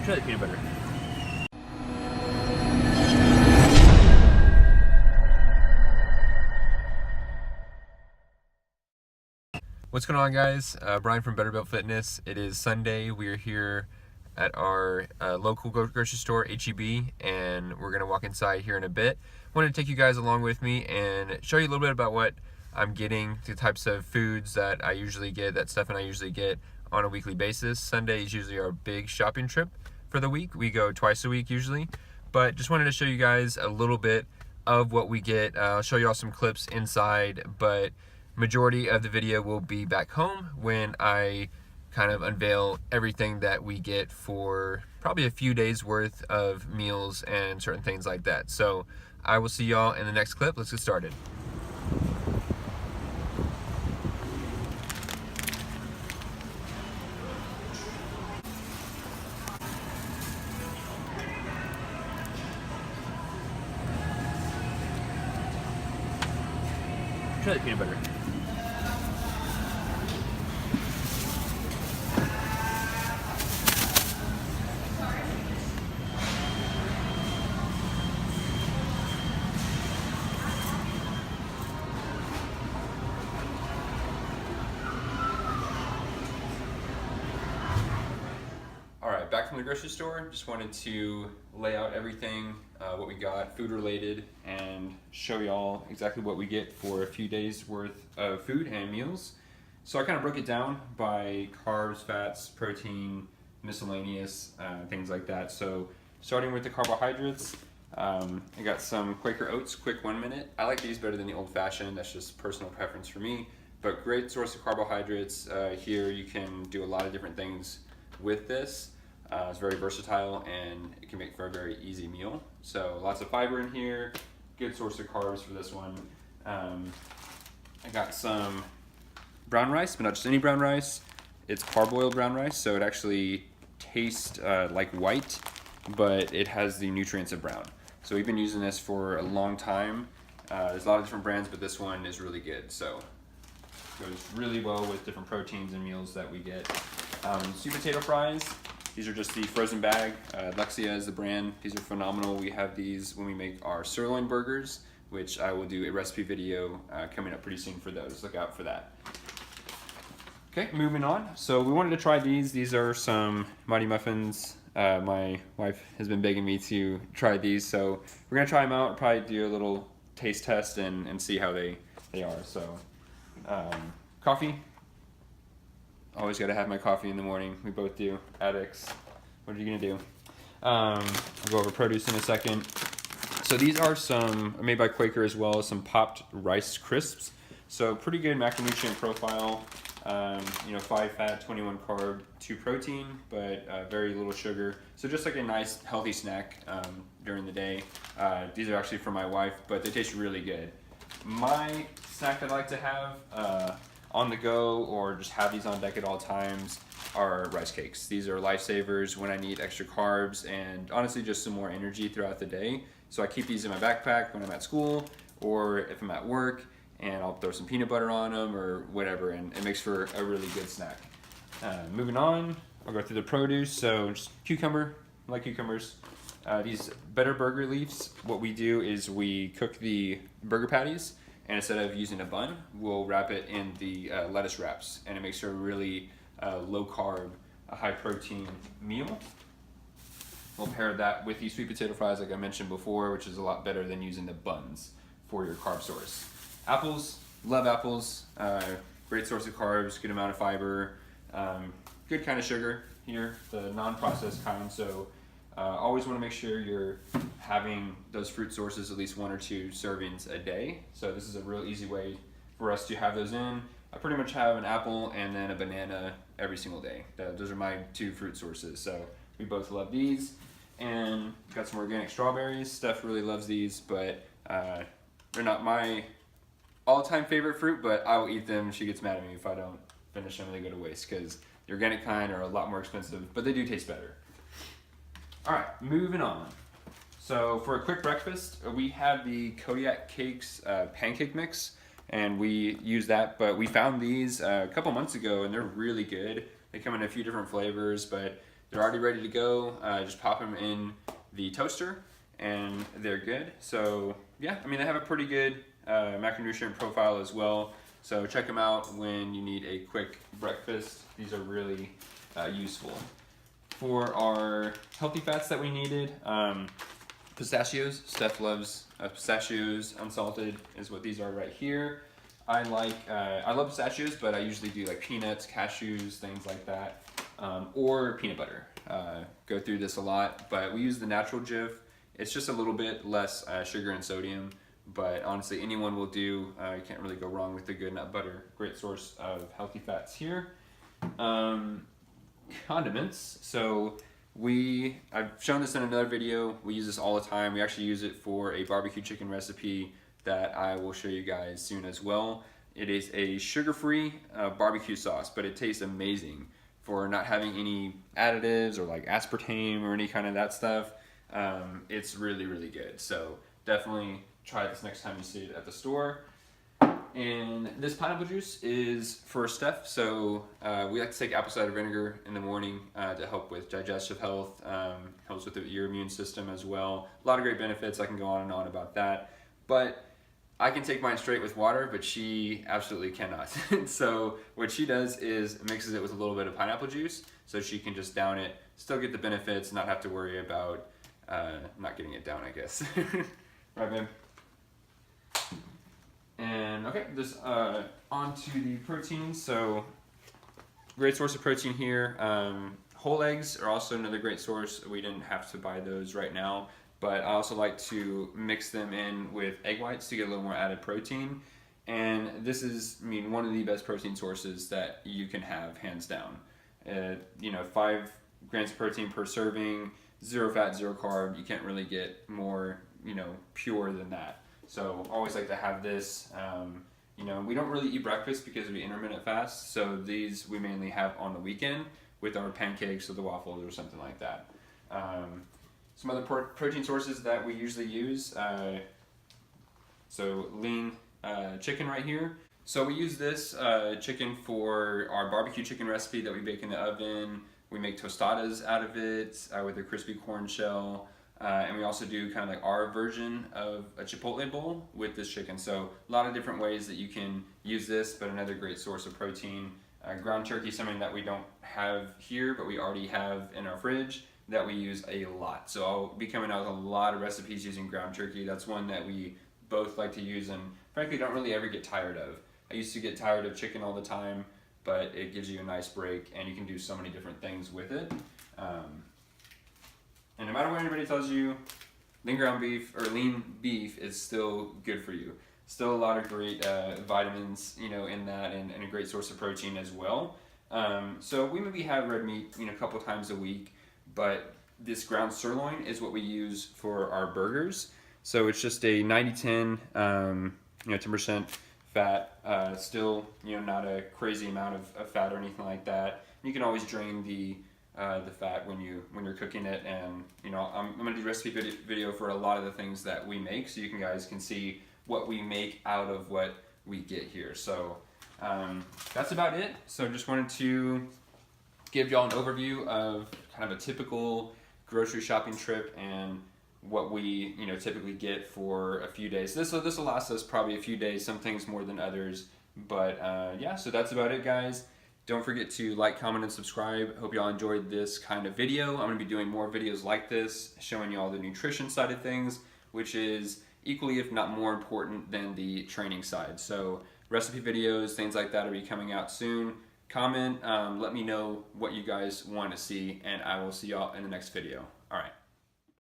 Try the peanut butter. What's going on, guys? Brian from Better Built Fitness. It is Sunday. We are here at our local grocery store, H-E-B, and we're going to walk inside here in a bit. I wanted to take you guys along with me and show you a little bit about what I'm getting, the types of foods that I usually get, that Steph and I usually get on a weekly basis. Sunday is usually our big shopping trip for the week. We go twice a week usually, but just wanted to show you guys a little bit of what we get. I'll show you all some clips inside, but majority of the video will be back home when I kind of unveil everything that we get for probably a few days worth of meals and certain things like that. So I will see y'all in the next clip. Let's get started. Try the peanut butter. Alright, back from the grocery store. Just wanted to lay out everything, what we got, food related, and show y'all exactly what we get for a few days worth of food and meals. So I kind of broke it down by carbs, fats, protein, miscellaneous, things like that. So starting with the carbohydrates, I got some Quaker Oats, quick 1 minute. I like these better than the old fashioned, that's just personal preference for me. But great source of carbohydrates. Here you can do a lot of different things with this. It's very versatile and it can make for a very easy meal. So lots of fiber in here, good source of carbs for this one. I got some brown rice, but not just any brown rice. It's parboiled brown rice, so it actually tastes like white, but it has the nutrients of brown. So we've been using this for a long time. There's a lot of different brands, but this one is really good. So it goes really well with different proteins and meals that we get. Sweet potato fries. These are just the frozen bag. Lexia is the brand. These are phenomenal. We have these when we make our sirloin burgers, which I will do a recipe video coming up pretty soon for those. Look out for that. Okay, moving on. So we wanted to try these. These are some Mighty Muffins. My wife has been begging me to try these, so we're gonna try them out. Probably do a little taste test and see how they are. So coffee. Always got to have my coffee in the morning. We both do. Addicts. What are you going to do? I'll go over produce in a second. So these are some, made by Quaker as well, some popped rice crisps. So pretty good macronutrient profile. 5 fat, 21 carb, 2 protein, but very little sugar. So just like a nice healthy snack during the day. These are actually for my wife, but they taste really good. My snack that I like to have on the go or just have these on deck at all times are rice cakes. These are lifesavers when I need extra carbs and honestly just some more energy throughout the day. So I keep these in my backpack when I'm at school or if I'm at work, and I'll throw some peanut butter on them or whatever, and it makes for a really good snack. Moving on, I'll go through the produce. So just cucumber, I like cucumbers. These Better Burger Leafs, what we do is we cook the burger patties, and instead of using a bun, we'll wrap it in the lettuce wraps, and it makes for a really low carb, high protein meal. We'll pair that with these sweet potato fries like I mentioned before, which is a lot better than using the buns for your carb source. Apples, love apples, great source of carbs, good amount of fiber, good kind of sugar here, the non-processed kind, so always want to make sure you're having those fruit sources at least 1 or 2 servings a day. So this is a real easy way for us to have those in. I pretty much have an apple and then a banana every single day. Those are my 2 fruit sources. So we both love these. And got some organic strawberries. Steph really loves these, but they're not my all-time favorite fruit, but I will eat them. She gets mad at me if I don't finish them and they go to waste because the organic kind are a lot more expensive, but they do taste better. All right, moving on. So for a quick breakfast, we have the Kodiak Cakes pancake mix, and we use that, but we found these a couple months ago and they're really good. They come in a few different flavors, but they're already ready to go. Just pop them in the toaster and they're good. So yeah, I mean, they have a pretty good macronutrient profile as well. So check them out when you need a quick breakfast. These are really useful. For our healthy fats that we needed, pistachios. Steph loves pistachios, unsalted is what these are right here. I love pistachios, but I usually do like peanuts, cashews, things like that, or peanut butter. Go through this a lot, but we use the natural Jif. It's just a little bit less sugar and sodium, but honestly anyone will do. You can't really go wrong with the good nut butter. Great source of healthy fats here. Condiments. So I've shown this in another video. We use this all the time. We actually use it for a barbecue chicken recipe that I will show you guys soon as well. It is a sugar-free barbecue sauce, but it tastes amazing for not having any additives or like aspartame or any kind of that stuff. It's really, really good. So definitely try this next time you see it at the store. And this pineapple juice is for Steph. So we like to take apple cider vinegar in the morning to help with digestive health, helps with your immune system as well. A lot of great benefits. I can go on and on about that. But I can take mine straight with water, but she absolutely cannot. So what she does is mixes it with a little bit of pineapple juice so she can just down it, still get the benefits, not have to worry about not getting it down, I guess. Right, babe? And okay, this on to the protein. So great source of protein here. Whole eggs are also another great source. We didn't have to buy those right now, but I also like to mix them in with egg whites to get a little more added protein. And this is, I mean, one of the best protein sources that you can have, hands down. 5 grams of protein per serving, 0 fat, 0 carb. You can't really get more, pure than that. So always like to have this. We don't really eat breakfast because we intermittent fast. So these we mainly have on the weekend with our pancakes or the waffles or something like that. Some other protein sources that we usually use. So lean chicken right here. So we use this chicken for our barbecue chicken recipe that we bake in the oven. We make tostadas out of it with a crispy corn shell. And we also do kind of like our version of a Chipotle bowl with this chicken. So a lot of different ways that you can use this, but another great source of protein. Ground turkey, something that we don't have here, but we already have in our fridge that we use a lot. So I'll be coming out with a lot of recipes using ground turkey. That's one that we both like to use and frankly don't really ever get tired of. I used to get tired of chicken all the time, but it gives you a nice break and you can do so many different things with it. And no matter what anybody tells you, lean beef is still good for you. Still a lot of great vitamins, in that, and a great source of protein as well. So we maybe have red meat, a couple times a week, but this ground sirloin is what we use for our burgers. So it's just a 90-10, 10% fat. Still, not a crazy amount of fat or anything like that. You can always drain the fat when you're cooking it, and I'm gonna do a recipe video for a lot of the things that we make, so you guys can see what we make out of what we get here. So that's about it. So just wanted to give y'all an overview of kind of a typical grocery shopping trip and what we typically get for a few days. This will last us probably a few days, some things more than others, but yeah, so that's about it, guys. Don't forget to like, comment, and subscribe. Hope y'all enjoyed this kind of video. I'm gonna be doing more videos like this, showing y'all the nutrition side of things, which is equally, if not more important than the training side. So recipe videos, things like that will be coming out soon. Comment, let me know what you guys want to see, and I will see y'all in the next video. All right.